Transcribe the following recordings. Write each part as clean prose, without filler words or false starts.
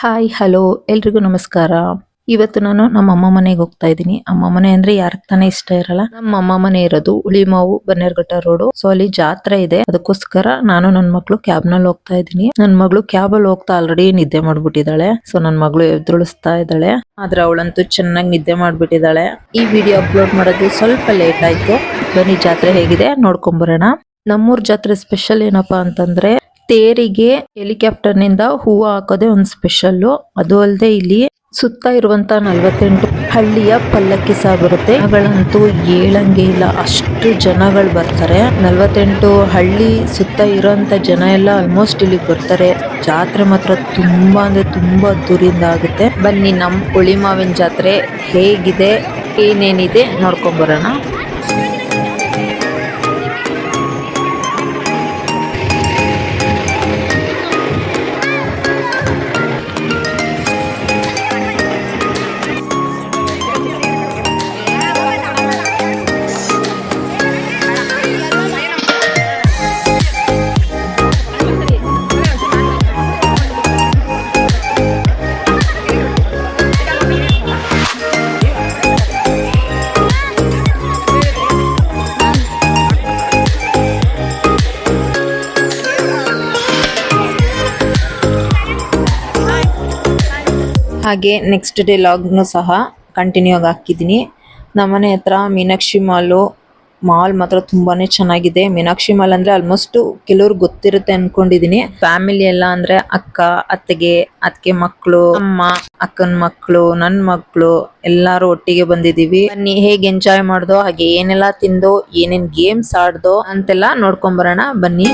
Hi hello ಎಲ್ರಿಗೂ ನಮಸ್ಕಾರ. ಇವತ್ತು ನಾನು ನಮ್ಮ ಅಮ್ಮ ಮನೆಗೆ ಹೋಗ್ತಾ ಇದ್ದೀನಿ. ಅಮ್ಮ ಮನೆ ಅಂದ್ರೆ ಯಾರಿಗೆ ತಾನೇ ಇಷ್ಟ ಇರಲ್ಲ. ನಮ್ಮ ಅಮ್ಮ ಮನೆ ಇರೋದು ಹುಳಿಮಾವು ಬನ್ನೇರುಘಟ್ಟ ರೋಡ್. ಸೊ ಅಲ್ಲಿ ಜಾತ್ರೆ ಇದೆ, ಅದಕ್ಕೋಸ್ಕರ ನಾನು ನನ್ನ ಮಗಳು ಕ್ಯಾಬ್ ನಲ್ಲಿ ಹೋಗ್ತಾ ಇದ್ದೀನಿ. ನನ್ನ ಮಗಳು ಕ್ಯಾಬ್ ಅಲ್ಲಿ ಹೋಗ್ತಾ ಆಲ್ರೆಡಿ ನಿದ್ದೆ ಮಾಡ್ಬಿಟ್ಟಿದ್ದಾಳೆ. ಸೊ ನನ್ನ ಮಗಳು ಎದ್ರುಳಿಸ್ತಾ ಇದ್ದಾಳೆ, ಆದ್ರೆ ಅವಳಂತೂ ಚೆನ್ನಾಗಿ ನಿದ್ದೆ ಮಾಡ್ಬಿಟ್ಟಿದ್ದಾಳೆ. ಈ ವಿಡಿಯೋ ಅಪ್ಲೋಡ್ ಮಾಡೋದು ಸ್ವಲ್ಪ ಲೇಟ್ ಆಯ್ತು. ಬನ್ನಿ ಜಾತ್ರೆ ಹೇಗಿದೆ ನೋಡ್ಕೊಂಡ್ ಬರೋಣ. ನಮ್ಮೂರ್ ಜಾತ್ರೆ ಸ್ಪೆಷಲ್ ಏನಪ್ಪಾ ಅಂತಂದ್ರೆ ತೇರಿಗೆ ಹೆಲಿಕಾಪ್ಟರ್ ನಿಂದ ಹೂವು ಹಾಕೋದೇ ಒಂದು ಸ್ಪೆಷಲ್. ಅದು ಅಲ್ಲದೆ ಇಲ್ಲಿ ಸುತ್ತ ಇರುವಂತ 48 ಹಳ್ಳಿಯ ಪಲ್ಲಕ್ಕಿ ಸಹ ಬರುತ್ತೆ. ಜನಗಳಂತೂ ಹೇಳಂಗೆ ಇಲ್ಲ, ಅಷ್ಟು ಜನಗಳು ಬರ್ತಾರೆ. 48 ಹಳ್ಳಿ ಸುತ್ತ ಇರೋಂತ ಜನ ಎಲ್ಲ ಆಲ್ಮೋಸ್ಟ್ ಇಲ್ಲಿಗೆ ಬರ್ತಾರೆ. ಜಾತ್ರೆ ಮಾತ್ರ ತುಂಬಾ ಅಂದ್ರೆ ತುಂಬಾ ಅದ್ದೂರಿಯಿಂದ ಆಗುತ್ತೆ. ಬನ್ನಿ ನಮ್ ಹುಳಿಮಾವಿನ ಜಾತ್ರೆ ಹೇಗಿದೆ, ಏನೇನಿದೆ ನೋಡ್ಕೊಂಡ್ ಬರೋಣ. ಹಾಗೆ ನೆಕ್ಸ್ಟ್ ಡೇ ಲಾಗ್ನು ಸಹ ಕಂಟಿನ್ಯೂ ಆಗಿ ಹಾಕಿದ್ದೀನಿ. ನಮ್ಮನೆ ಹತ್ರ ಮೀನಾಕ್ಷಿ ಮಾಲ್ ಮಾತ್ರ ತುಂಬಾನೇ ಚೆನ್ನಾಗಿದೆ. ಮೀನಾಕ್ಷಿ ಮಾಲ್ ಅಂದ್ರೆ ಆಲ್ಮೋಸ್ಟ್ ಕೆಲವ್ರು ಗೊತ್ತಿರುತ್ತೆ ಅನ್ಕೊಂಡಿದೀನಿ. ಫ್ಯಾಮಿಲಿ ಎಲ್ಲ ಅಂದ್ರೆ ಅಕ್ಕ, ಅತ್ತಿಗೆ ಮಕ್ಕಳು, ಅಮ್ಮ, ಅಕ್ಕನ ಮಕ್ಕಳು, ನನ್ ಮಕ್ಕಳು ಎಲ್ಲಾರು ಒಟ್ಟಿಗೆ ಬಂದಿದೀವಿ. ಬನ್ನಿ ಹೇಗೆ ಎಂಜಾಯ್ ಮಾಡ್ದೋ, ಹಾಗೆ ಏನೆಲ್ಲಾ ತಿಂದೋ, ಏನೇನ್ ಗೇಮ್ಸ್ ಆಡ್ದೋ ಅಂತೆಲ್ಲ ನೋಡ್ಕೊಂಡ್ ಬರೋಣ ಬನ್ನಿ.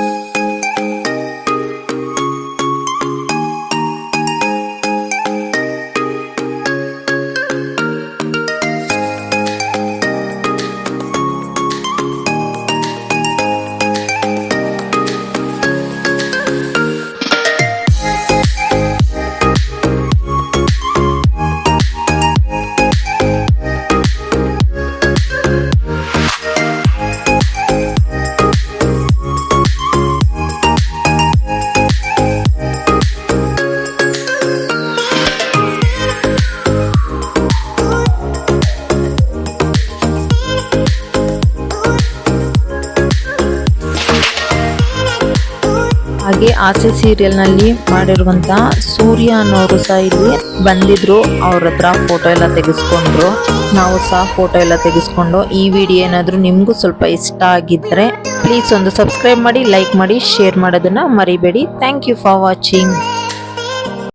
ಹಾಗೆ ಆಸೆ ಸೀರಿಯಲ್ ನಲ್ಲಿ ಮಾಡಿರುವಂತ ಸೂರ್ಯ ಅನ್ನೋರು ಸಹ ಇಲ್ಲಿ ಬಂದಿದ್ರು. ಅವ್ರ ಹತ್ರ ಫೋಟೋ ಎಲ್ಲ ತೆಗೆಸ್ಕೊಂಡ್ರು, ನಾವು ಸಹ ಫೋಟೋ ಎಲ್ಲ ತೆಗೆಸ್ಕೊಂಡು. ಈ ವಿಡಿಯೋ ಏನಾದ್ರೂ ನಿಮ್ಗೂ ಸ್ವಲ್ಪ ಇಷ್ಟ ಆಗಿದ್ರೆ ಪ್ಲೀಸ್ ಒಂದು ಸಬ್ಸ್ಕ್ರೈಬ್ ಮಾಡಿ, ಲೈಕ್ ಮಾಡಿ, ಶೇರ್ ಮಾಡೋದನ್ನ ಮರಿಬೇಡಿ. Thank you for watching.